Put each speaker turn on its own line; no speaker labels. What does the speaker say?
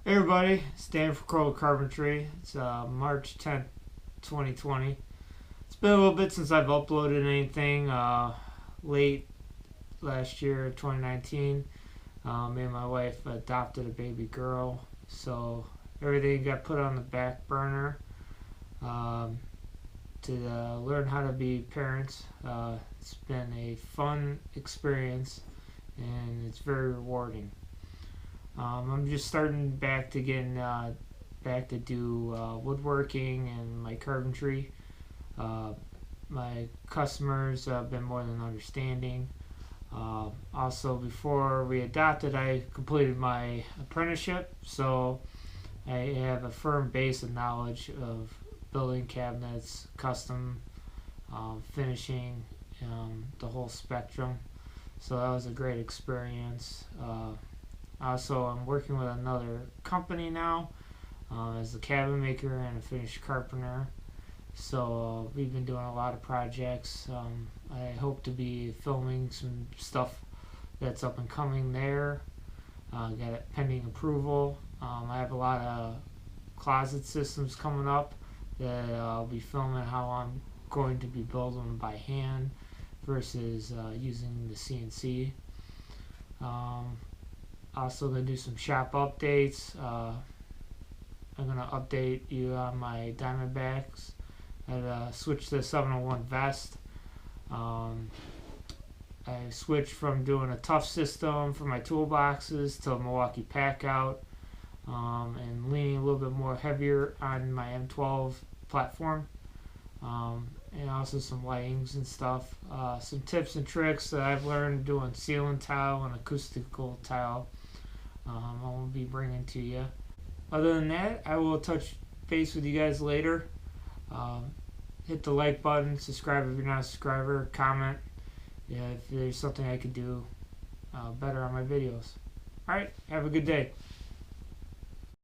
Hey everybody, Stan for Crow Carpentry. It's March 10th, 2020. It's been a little bit since I've uploaded anything. Late last year, 2019, me and my wife adopted a baby girl, so everything got put on the back burner um, to learn how to be parents. It's been a fun experience and it's very rewarding. I'm just starting back to getting back to do woodworking and my carpentry. Uh, my customers have been more than understanding. Also, before we adopted, I completed my apprenticeship, so I have a firm base of knowledge of building cabinets, custom finishing, the whole spectrum. So that was a great experience. Also, I'm working with another company now as a cabinet maker and a finished carpenter. So we've been doing a lot of projects. I hope to be filming some stuff that's up and coming there. Got it pending approval. I have a lot of closet systems coming up that I'll be filming how I'm going to be building them by hand versus using the CNC. Also gonna do some shop updates. I'm gonna update you on my Diamondbacks. I switched to the 701 vest. I switched from doing a tough system for my toolboxes to a Milwaukee pack out, and leaning a little bit more heavier on my M12 platform. And also some lightings and stuff. Some tips and tricks that I've learned doing ceiling tile and acoustical tile. I will be bringing to you. Other than that, I will touch base with you guys later. Hit the like button, subscribe if you're not a subscriber, comment if there's something I could do better on my videos. Alright, have a good day.